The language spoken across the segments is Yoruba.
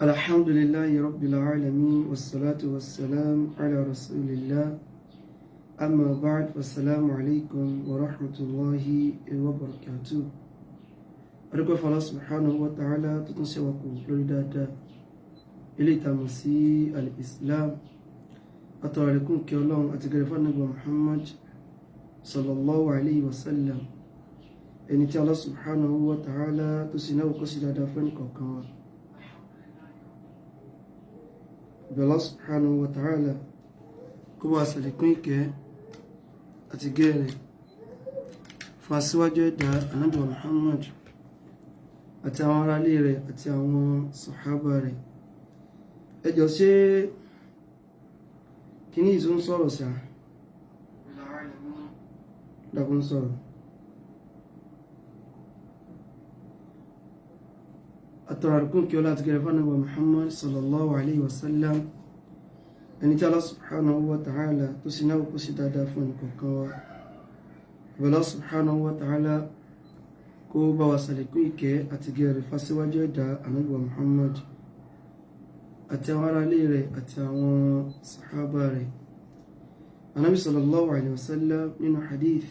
الحمد لله رب العالمين والصلاة والسلام على رسول الله أما بعد والسلام عليكم ورحمة الله وبركاته. أرجو الله سبحانه وتعالى تتنسوكم لردادا إلي تمسي الإسلام أترى لكم كيولون أتقرفان نبو محمد صلى الله عليه وسلم إن الله سبحانه وتعالى تسنو قصيدة فنكوكا Allah subhanahu wa ta'ala kó wá ṣàlékún ìkẹ́ àti gẹ́rẹ̀ fún aṣíwájú ẹ̀dá Ànábì Muhammad àti àwọn ará ilé rẹ̀ àti àwọn sàhábà rẹ̀. Ẹ jọ̀ọ́ ṣé kíní ìzó ń sọ̀rọ̀ sí dàkún sọ̀rọ̀. Àtọ̀rọ̀kún kí ọlá àti gẹ̀rẹ̀ fún Ànábì Muhammad sallallahu alayhi wa sallam, ẹni tí Allah subhanahu wa ta'ala tó sì náà kó sí dáadáa fún ẹnìkọ̀ọ̀kan wa. Allah subhanahu wa ta'ala kó bá wa ṣàlékún ìkẹ́ àti gẹ̀rẹ̀ fásíwájú ẹ̀dá Ànábì Muhammad àti àwọn ará ilé rẹ̀ àti àwọn sàhábà rẹ̀. Ànábì sallallahu alayhi wa sallam nínú hadith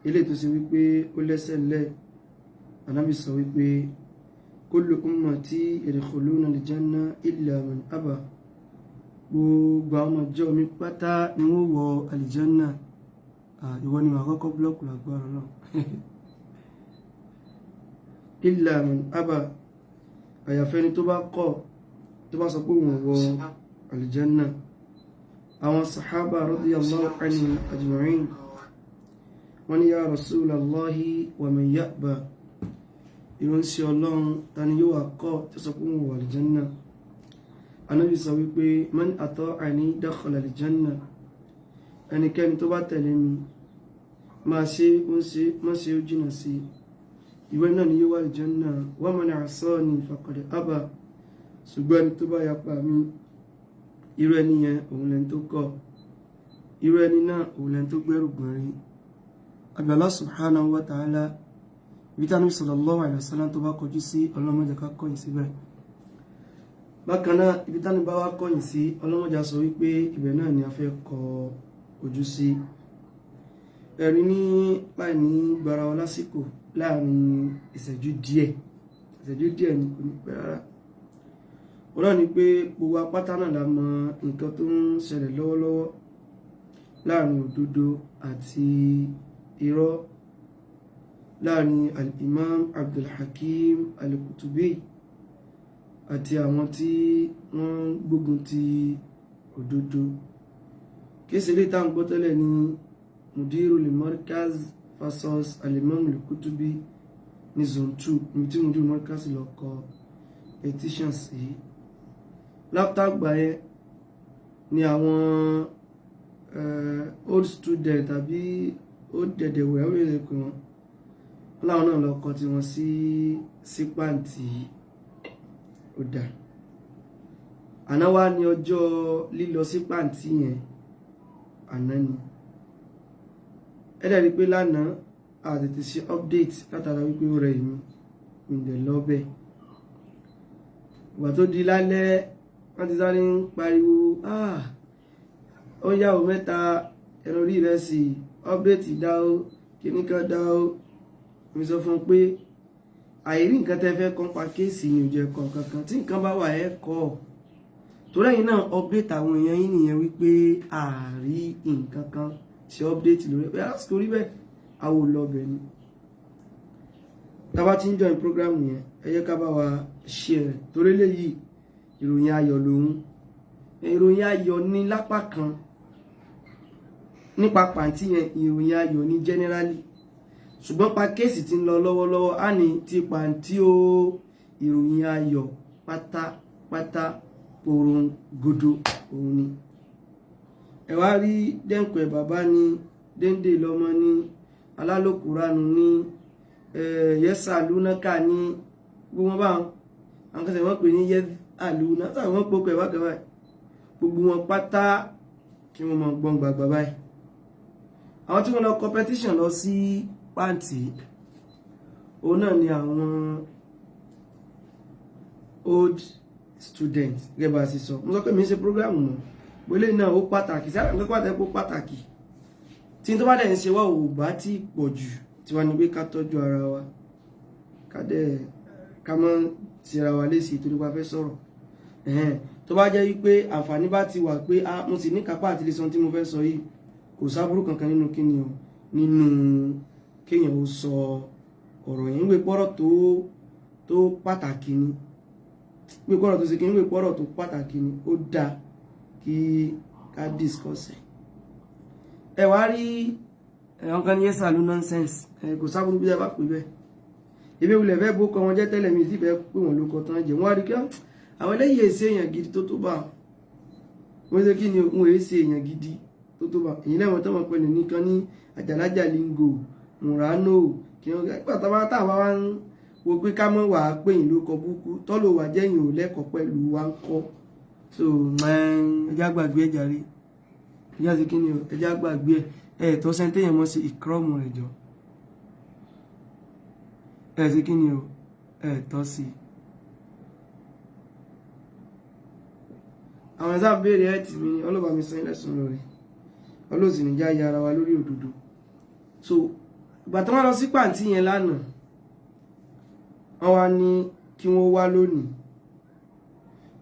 ilé tó sì wípé ó lẹ́sẹ̀ lẹ́, Ànábì sọ wípé kullu ummati yadkhuluna al-janna illa man aba. Gbogbo àwọn ọjọ́ mi pátá ni wọ́n wọ alìjánà. Ìwọ ni màá kọ́kọ́ búlọ́ọ̀kù lágbára náà. Illa man aba, àyàfẹ́ni tó bá kọ̀ tó bá sọ pé wọ́n wọ alìjánà. Àwọn sàhábà radiyallahu anhum ajma'in wọ́n ní ya rasulallahi wa man ya'ba. Ìránṣẹ́ Ọlọ́run ta ni yóò wá kọ̀ tó sọ pé wọ́n wọ alìjánà? Ànábì sọ wípé man ata'ani dakhala aljanna, ẹnikẹ́ni tó bá tẹ̀lé mi máa ṣe ó ń ṣe má ṣe ó jìnà sí ìwé náà ni yóò wà aljanna. Wa man asani faqad aba, ṣùgbọ́n ẹni tó bá yapa mi, irú ẹni yẹn òun lẹni tó kọ̀, irú ẹni náà òun lẹni tó gbẹ́rù gbọ̀nrí. Allah subhanahu wa ta'ala ibi tí Ànábì sallallahu alaihi wasallam tó bá kọjú sí ọlọ́mọdé ká kọ̀yìn síbẹ̀. Bákan náà ibi tí Ànábì bá wá kọ̀yìn sí ọlọ́mọdé sọ wípé ibẹ̀ náà ni a fẹ́ kọ ojú sí. Ẹ̀rí ní láì ní gbara wa lásìkò láàrin ìṣẹ́jú díẹ̀ ní kò ní pẹ́ rárá. Wọ́n náà ni pé gbogbo apáta náà la mọ nǹkan tó ń ṣẹlẹ̀ lọ́wọ́lọ́wọ́ láàrin òdodo àti irọ́, láàrin al-Imam Abdul Hakim al-Qutubi àti àwọn tí wọ́n gbógun ti òdodo. Kéèsì lè tàn gbọ́ tẹ́lẹ̀ ní Mudirul Markaz versus al-Imam al-Qutubi ní zone 2, níbi tí Mudirul Markaz lọ kọ petition sí. Láfta gbà yẹn ni àwọn old student tàbí old dẹ̀dẹ̀wẹ̀ ó yẹ kí wọ́n láwọn náà lọ kọ tí wọ́n sí pàǹtí ọ̀dà. Àná wá ní ọjọ́ lílọ sí pàǹtí yẹn, àná ni. Ẹ̀dẹ̀ rí pé lánàá a tètè ṣe update látara wípé ó rẹ̀ mí ìdẹ̀ lọ́bẹ̀. Ìgbà tó di lálẹ́ wọ́n ti sáré ń pariwo ó yàwó mẹ́ta ẹnu orí rẹ̀ sí update dá ó kíní kan dá ó. Mi sọ fún pé àìrí nǹkan tẹ́ fẹ́ kọ́ pa kéèsì ní òjò ẹ̀kọ́ kankan, tí nǹkan bá wà ẹ́ kọ́ tó lẹ́yìn náà update àwọn èèyàn yín nìyẹn wípé àárí nǹkan kan ṣe update lórí ẹ̀ lásìkò rí bẹ́ẹ̀ àwò lọ́bẹ̀ ni. Tábà tí ń join program yẹn ẹ jẹ́ ká bá wa share torí léyìí ìròyìn ayọ̀ lòun. Ìròyìn ayọ̀ ní lápá kan, nípa pàǹtí yẹn ìròyìn ayọ̀ ní generally, ṣùgbọ́n pa kéèsì tí ń lọ lọ́wọ́lọ́wọ́ á ní ti pàǹtí ó ìròyìn ayọ̀ pátápátá porongodo òun ni. Ẹ wá rí dẹ́ǹkọ̀ ẹ̀ bàbá ní déndé lọ́mọ ní alálòkúránu ní yẹ́sà lúnákà ní gbogbo wọn báwọn àwọn kan tẹ̀ wọ́n pè ní yẹ́sà lúná tàbí wọ́n pòkò ẹ̀ wákẹ́ báyìí gbogbo wọn pátá kí wọ́n mọ̀ gbọ́n gbàgbà báyìí. Àwọn tí wọ́n lọ competition lọ sí pàǹtí òun náà ni àwọn old student gẹ́gẹ́ bá a ṣe sọ mo sọ pé mi ń ṣe program mọ́ wọlé náà ó pàtàkì sí àwọn nǹkan pàtàkì tí tó bá dẹ̀ ń ṣe wá ò bá tí pọ̀ jù tí wá ní pé ká tọ́jú ara wa ká mọ́ sí ara wa léṣe torí wá fẹ́ sọ̀rọ̀ tó bá jẹ́ wípé àǹfààní bá ti wà pé mo sì ní kápá àti lè sọ tí mo fẹ́ sọ yìí kò sábúrú kankan nínú kíni o nínú kéèyàn ó sọ ọ̀rọ̀ yẹn wípé pọ́rọ̀ tó pàtàkì ni wípé pọ́rọ̀ tó ṣe kí wípé pọ́rọ̀ tó pàtàkì ni ó dáa kí ká discuss ẹ wá rí ẹ̀wọ̀n kan ní yẹ́sà ló nonsense kò sábúrú bí ẹ bá pè bẹ́ẹ̀ ebi wulẹ̀ fẹ́ bó kọ wọn jẹ́ tẹ́lẹ̀ mi sì fẹ́ pé wọn ló kọ tán jẹ wọ́n á rí kí àwọn eléyìí èsì èèyàn gidi tó bá wọ́n ṣe kí ni òun èsì èèyàn gidi tó bá èyí lẹ́wọ̀n tó mọ̀ pẹ̀lú nìkan ní àjàlájà lingo murano kí wọ́n gbà táwa wá ń wo pé ká mọ̀ wàá pé ìlú kọ búkú tọ́lù wà jẹ́yìn ò lẹ́kọ̀ọ́ pẹ̀lú wa ń kọ́ so ẹja gbàgbé ẹja rí ẹja ṣe kí ni ẹja gbàgbé ẹ̀ tó sẹ́ńtẹ́yìn mọ́ sí ìkírọ́mù rẹ̀ jọ ẹ̀ ṣe kí ni ẹ̀ tọ́ sí àwọn ẹ̀sá béèrè ẹ̀ tì mí ní ọlọ́ba mi sọ ilẹ̀ sùn lórí ọlọ́sìn ní jáyà ara wa lórí òdodo so ìgbà tó wọ́n lọ sí pàǹtí yẹn lánàá wọ́n wá ní kí wọ́n wá lónìí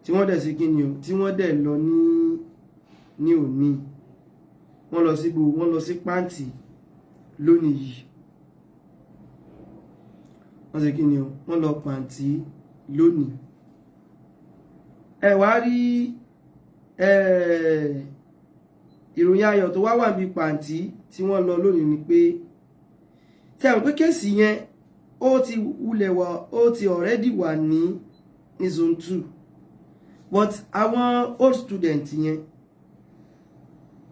tí wọ́n dẹ̀ sí kí ni tí wọ́n dẹ̀ lọ ní òní wọ́n lọ sí pàǹtí lónìí yìí wọ́n sì kí ni wọ́n lọ pàǹtí lónìí ẹ wá rí ìròyìn ayọ̀ tó wá wà bí pàǹtí tí wọ́n lọ lónìí ni pé tí àwọn pé kéèsì yẹn ó ti wulẹ̀ wà ó ti already wà ní zone 2 but àwọn old student yẹn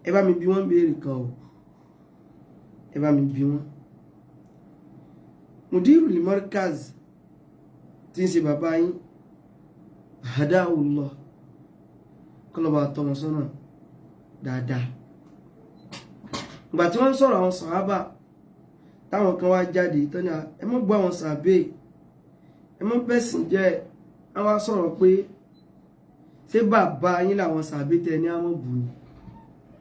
ẹ bá mi bi wọ́n béèrè kan o ẹ bá mi bi wọ́n Mudiru Limarkaz tí ń ṣe bàbá yín Hadahullah kọlọba tọmọ sọ́nà dáadáa ìgbà tí wọ́n ń sọ̀rọ̀ àwọn sàhábà táwọn kan wá jáde tó ní ẹ mọ́ gbọ́ àwọn sàbẹ̀ ẹ mọ́ bẹ́sìn jẹ́ ẹ wá sọ̀rọ̀ pé ṣé bàbá yín làwọn sàbẹ̀ tẹ ní àmọ́ bù ní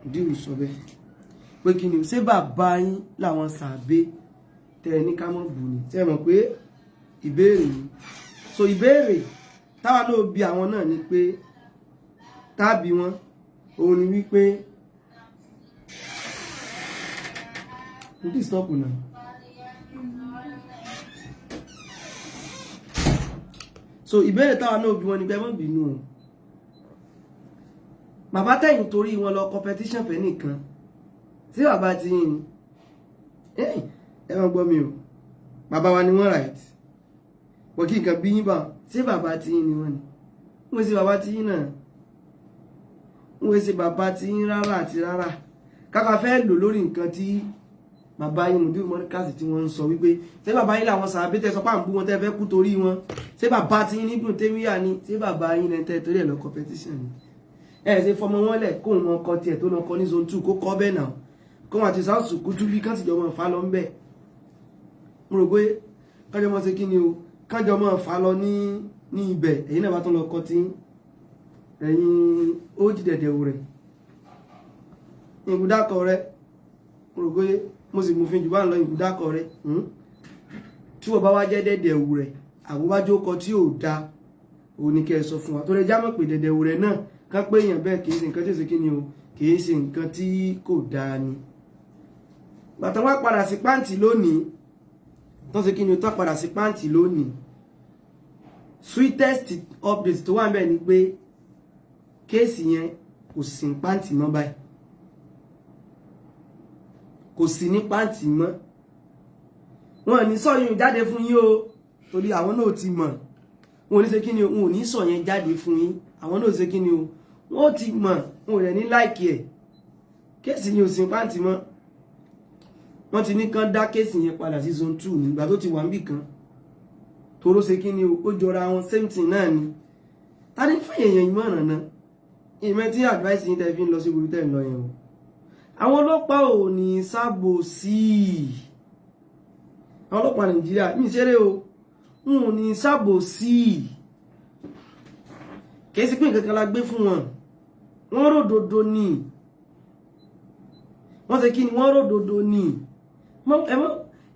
Mudiru sọ bẹ́ẹ̀ pé kí ni ṣé bàbá yín làwọn sàbẹ̀ tẹ ní ká mọ́ bù ní ṣé mọ̀ pé ìbéèrè ni so ìbéèrè táwa náà bi àwọn náà ni pé tábí wọn òun ni wípé stop náà so ìbéèrè táwa náà bi wọn ni pé mọ́ bínú o bàbá tẹ̀yìn torí wọn lọ competition fẹ́ nìkan sí bàbá ti yín ni ẹ wọ́n gbọ́ mi o bàbá wa ni wọ́n right wọ́n kí nǹkan bí yín bá ṣé bàbá tí yín ni wọ́n ni wọ́n ṣe bàbá tí yín náà wọ́n ṣe bàbá tí yín rárá àti rárá káka fẹ́ lò lórí nǹkan tí bàbá yín Mudiru Limarkaz tí wọ́n ń sọ wípé ṣé bàbá yín làwọn sàbẹ̀ tẹ́ sọ pé à ń bú wọn tẹ́ fẹ́ kú torí wọn ṣé bàbá tí yín nígbùn tẹ́wíyà ni ṣé bàbá yín lẹ́ tẹ́ torí ẹ̀ lọ competition ni ṣe fọmọ wọn lẹ̀ kóun wọn kọ tiẹ̀ tó lọ kọ ní zone 2 kó kọ́ bẹ́ẹ̀ náà kó wọn àti sáùsù kújú bí kán sì jọ wọn fà lọ ń bẹ̀ mo rò pé kájọ mọ́ ṣe kí ni o kájọ mọ́ fà lọ ní ibẹ̀ èyí náà bá tún lọ kọ́ tí ẹ̀yìn ó jí dẹ̀dẹ̀ rẹ̀ ìbùdákọ̀ rẹ̀ mo rò pé mo sì mú fi jù bá ń lọ ìbùdákọ̀ rẹ̀ tí wọ́n bá wá jẹ́ dẹ̀dẹ̀ rẹ̀ àwòwájú ọkọ̀ tí ò da òun ni kẹ́ ẹ sọ fún wa tó lè já mọ̀ pé dẹ̀dẹ̀ rẹ̀ náà ká pé èèyàn bẹ́ẹ̀ kì í ṣe nǹkan tí ó ṣe kí ni o kì í ṣe nǹkan tí kò dáa ni bàtà wá padà sí pàǹtì lónìí tó ṣe kí ni o tó padà sí pàǹtì lónìí sweetest update tó wà ń bẹ̀ ni pé kéèsì yẹn kò sí ní pàǹtì mọ́ báyìí kò sí ní pàǹtì mọ́ wọn ní sọ yín jáde fún yín o torí àwọn náà ti mọ̀ wọn ò ní ṣe kí ni o wọn ò ní sọ yẹn jáde fún yín àwọn náà ṣe kí ni o wọn ò ti mọ̀ wọn ò rẹ̀ ní láìkì ẹ̀ kéèsì yẹn ò sí ní pàǹtì mọ́ wọ́n ti ní kán dá kéèsì yẹn padà sí zone 2 nígbà tó ti wà níbì kan toró ṣe kí ni o ó jọra wọn same thing náà ni ta ní fún èèyàn ìmọ̀ràn náà ìmọ̀ tí advice yín tẹ́ fi ń lọ sí gbogbo tẹ́ ń lọ yẹn o àwọn ọlọ́pàá ò ní sábò sí àwọn ọlọ́pàá Nàìjíríà ní ìṣeré o wọn ò ní sábò sí kìí sí pé nǹkan kan la gbé fún wọn wọ́n ròdodo ni wọ́n ṣe kí ni wọ́n ròdodo ni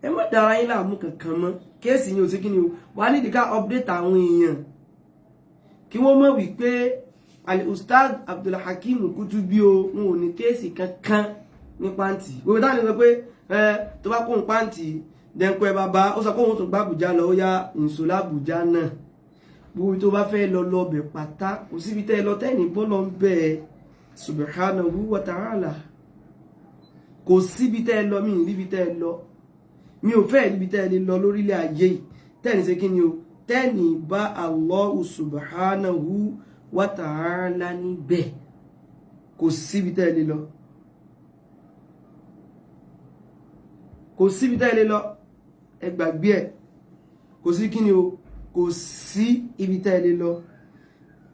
ẹ má dára yín láàmú kankan mọ́ kéèsì yín ò sí kí ni o wà nídìí ká update àwọn èèyàn kí wọ́n mọ̀ wípé Al-Ustaz Abdulhakeem Kutubi o wọn ò ní kéèsì kankan ní pàǹtì gbogbo táwọn sọ pé tó bá kóhun pàǹtì dẹ̀nkọ́ ẹ bàbá ó sọ pé òun tó gbá Àbújá lọ ó yá ìṣòlá Àbújá náà gbogbo tó bá fẹ́ lọ lọ́bẹ̀ pátá kò síbi tẹ́ lọ tẹ́ni bọ́lọ̀ ń bẹ̀ subhanahu wa ta'ala kò síbi tẹ́ lọ mi níbi tẹ́ lọ mi ò fẹ́ níbi tẹ́ lè lọ lórílẹ̀ ayé yìí tẹ́ni ṣe kí ni o tẹ́ni bá Allah subhanahu wa ta'ala níbẹ̀ kò síbi tẹ́ lè lọ kò síbi tẹ́ lè lọ ẹ gbàgbé ẹ̀ kò sí kí ni o kò sí ibi tẹ́ lè lọ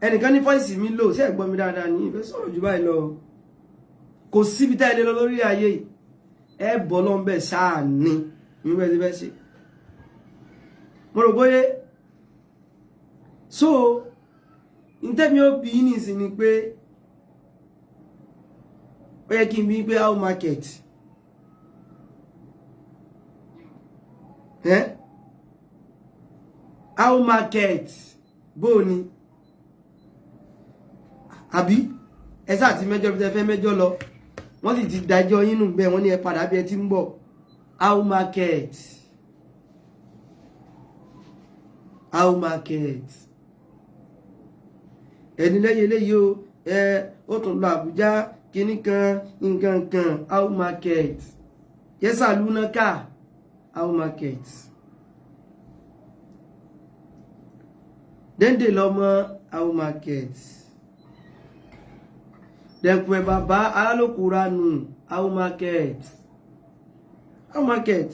ẹnìkan ní fọ́ìsì mi lò sí ẹ̀gbọ́n mi dáadáa ní ìfẹ́ sọ̀rọ̀ jù báyìí lọ kò síbi tẹ́ lè lọ lórí ayé yìí ẹ bọ́ lọ́n bẹ́ẹ̀ ṣáà ní ìwé ti fẹ́ ṣe mo rò bóyé so ntẹ́mi ó bí ní ìsìn ni pé ó yẹ kí n bí pé how market how market bó ni àbí ẹ sáà ti mẹ́jọ bí tẹ́ fẹ́ mẹ́jọ lọ wọ́n sì ti dájọ́ yín nù bẹ́ẹ̀ wọ́n ní ẹ padà bí ẹ ti ń bọ̀ how market ẹni lẹ́yìn eléyìí o ó tún lọ Àbújá kíní kan nǹkan kan how market yẹ́sà lúná ká how market dende lọ́mọ how market dẹ̀kùn ẹ̀ bàbá alálòkúra nù how market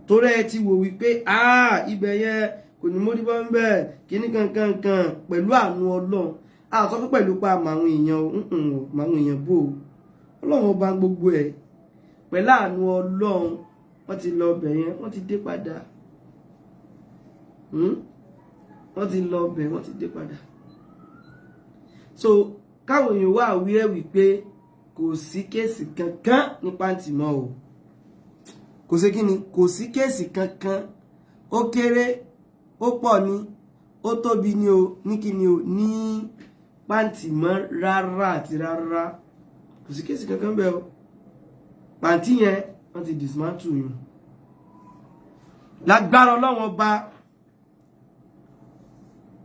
torí ẹ ti wò wípé ibẹ̀ yẹn kò ní mórí bọ́ ń bẹ̀ kíní kankan pẹ̀lú àánú Ọlọ́run a sọ pé pẹ̀lú pa màwọn èèyàn bò Ọlọ́run ọba gbogbo ẹ̀ pẹ̀lú àánú Ọlọ́run wọ́n ti lọ bẹ̀ yẹn wọ́n ti dé padà wọ́n ti lọ bẹ̀ wọ́n ti dé padà so káwọn èèyàn wà wíwẹ́ wípé kò sí kéèsì kankan ní pàǹtì mọ́ o kò sí kí ni kò sí kéèsì kankan ó kéré ó pọ̀ ní ó tóbi ní o ní kí ni o ní pàǹtì mọ́ rárá àti rárá kò sí kéèsì kankan bẹ́ẹ̀ o pàǹtì yẹn wọ́n ti dismantle yìí lágbára Ọlọ́run ọba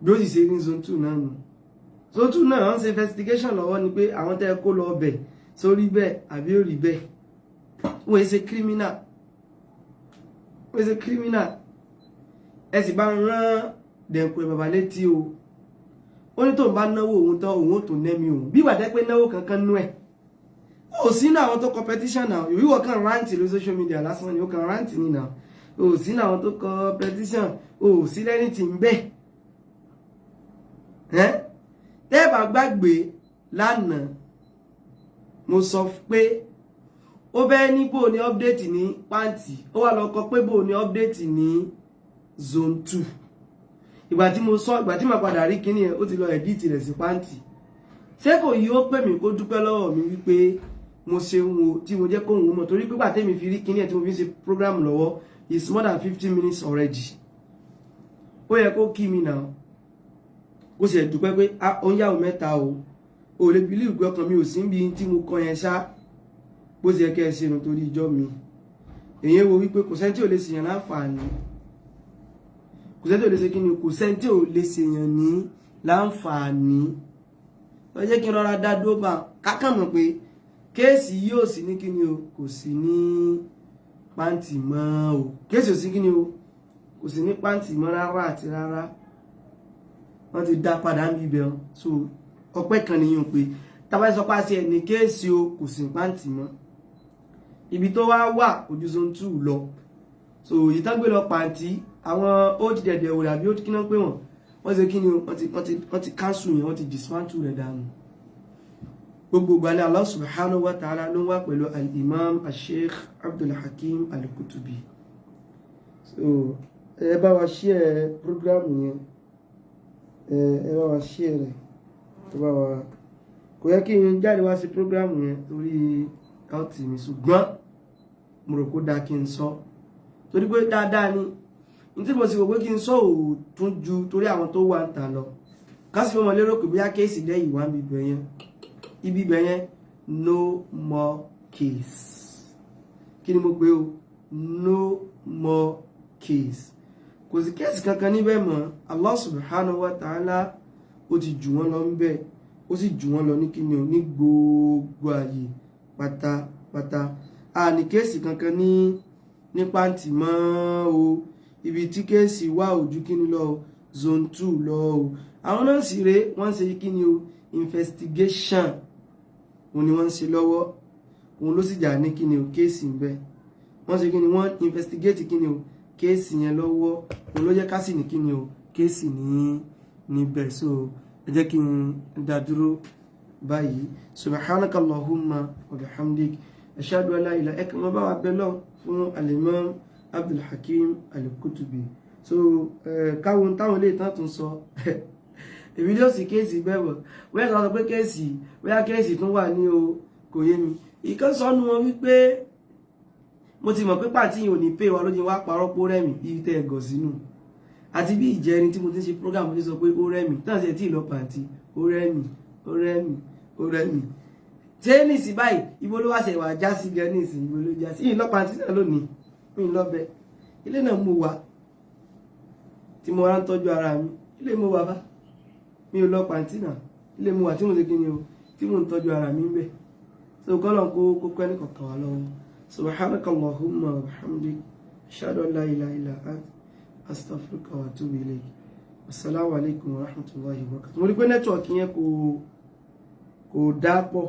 bí ó sì ṣe ní zone 2 náà nù zone 2 náà wọ́n ṣe investigation lọ́wọ́ ni pé àwọn tẹ́ kó lọ ọbẹ̀ sórí bẹ́ẹ̀ àbí ó rí bẹ́ẹ̀ wọ́n ṣe criminal ẹ sì bá rán dẹ̀kùn ẹ̀ bàbá létí o ó ní tóun bá náwó òun tán òun ò tó nẹ́mi òun bí wàá jẹ́ pé náwó kankan nú ẹ̀ ó sínú àwọn tó competition náà ìwíwọ̀ kan rántí lórí social media lásán ni ó kan rántí ni náà ó sínú àwọn tó competition ó sí lẹ́ni tí ń bẹ̀ tẹ́ bá gbàgbé lánàá mo sọ pé ó fẹ́ ní bò ní update ní pàǹtì ó wà lọ́kọ pé bò ní update ní zone 2 ìgbà tí mo padà rí kíní ẹ̀ ó ti lọ edit rẹ̀ sí pàǹtì ṣé kò yí ó pè mí kó dúpẹ́ lọ́wọ́ mi wípé mo ṣe wo tí mo jẹ́ kóhun mọ̀ torí pé pàtẹ́mi fi rí kíní ẹ̀ tí mo fi ń ṣe program lọ́wọ́ is more than 15 minutes already ó yẹ kó kí mi náà ó sì dúpẹ́ pé ó ń yàwó mẹ́ta o lè believe pé ọkàn mi ò sí níbi tí mo kọ yẹn ṣá bó ṣe kẹ́ ẹ ṣe nù torí ìjọ mi èyí wo wípé kò sẹ́ni tí ò lè ṣèyàn láǹfààní kò sẹ́ni tí ò lè ṣe kí ni kò sẹ́ni tí ò lè ṣèyàn ní láǹfààní ó jẹ́ kí n rọra dá dúró bá kákàn mọ̀ pé kéèsì yóò sí ní kí ni o kò sí ní pàǹtì mọ́ o kéèsì ò sí kí ni o kò sí ní pàǹtì mọ́ rárá àti rárá wọ́n ti dá padà ń bíbẹ̀ ọ́ so ọpẹ́ kan nìyàn pé tàbí sọ pé àṣẹ ní kéèsì o kò sí pàǹtì mọ́ ibi tó wá wà ojú zone 2 lọ so ìtàgbé lọ pàǹtì àwọn old dẹ̀dẹ̀ òrà bí ó kí náà pé wọ́n ṣe kí ni wọ́n ti cancel yẹn wọ́n ti dismantle rẹ̀ dànù gbogbo gbalẹ̀ Allah subhanahu wa ta'ala ló wà pẹ̀lú al-imam al-sheikh Abdulhakeem al-Kutubi so ẹ bá wa share program yẹn ẹ bá wa share rẹ̀, ẹ bá wa kò yẹ kí n jáde wá sí prógrámù yẹn torí káùtì mi ṣùgbọ́n mo rò kó dáa kí n sọ torí pé dáadáa ni ní tí mo sì rò pé kí n sọ ò tún ju torí àwọn tó wà ń ta lọ kásì fún ọmọ lérò pé bóyá kéèsì lẹ́yìn wá ibi ibẹ̀ yẹn no more case. Kí ni mo pè o? No more case. Kò sí kéèsì kankan níbẹ̀ mọ́. Allah subhanahu wa ta'ala ó ti jù wọ́n lọ níbẹ̀, ó sì jù wọ́n lọ ní kíni o, ní gbogbo ààyè pátápátá. A ní kéèsì kankan ní pàǹtì mọ́ o. Ibi tí kéèsì wà ojú kíni lọ zone 2 lọ o. Àwọn náà sì rèé wọ́n ṣe kíni o investigation òun ni wọ́n ṣe lọ́wọ́ òun ló sì jà ní kíni o kéèsì ń bẹ wọ́n ṣe kíni wọ́n investigate kíni o kéèsì yẹn lọ́wọ́ òun ló jẹ́ ká sì ní kíni o kéèsì níbẹ̀. So ẹ jẹ́ kí n dá dúró báyìí. Subhanaka Allahumma wa bihamdik ashhadu an la ilaha illa anta bá wa bẹ lọ fún al-Imam Abdul Hakim Al-Qutubi. So káwọn táwọn ilé ìtàn tún sọ èmi ló sì kéèsì bẹ́ẹ̀bọ̀ wẹ́n kan sọ pé kéèsì tún wà ní o kò yé mi. Ìkan sọnù wọn wípé mo ti mọ̀ pé pàtí yìí ò ní pè wá lójú wá parọ́ pó rẹ́mì ibi tẹ́ ẹ̀gọ̀ sínú àti bí ìjẹrin tí mo ti ń ṣe program ti sọ pé ó rẹ́mì náà ṣe tí ì lọ pàǹtí ó rẹ́mì tẹ́nìsì báyìí ibo ló wá ṣe wà já sí gan nísìn ibo ló já sí yìí lọ pàǹtí náà lónìí mi lọ́bẹ ilé náà mo wà tí mo rá ń tọ́jú ara mi ilé mo wà bá mi ò lọ pàǹtí náà ilé mo wà tí mo ṣe kí ni o tí mo ń tọ́jú ara mi ń bẹ̀ so kọ́lọ̀ kó kọ́ ẹni kọ̀ọ̀kan wà lọ́wọ́. Subhanaka Allahumma wa bihamdik ashhadu an la ilaha illa anta astaghfiruka wa atubu ilayk. Assalamu alaikum wa rahmatullahi wa barakatuh. Mo rí pé nẹ́tíwọ̀kì yẹn kò dá pọ̀,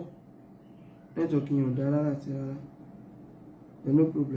nẹ́tíwọ̀kì yẹn ò dá rárá àti rárá. No problem.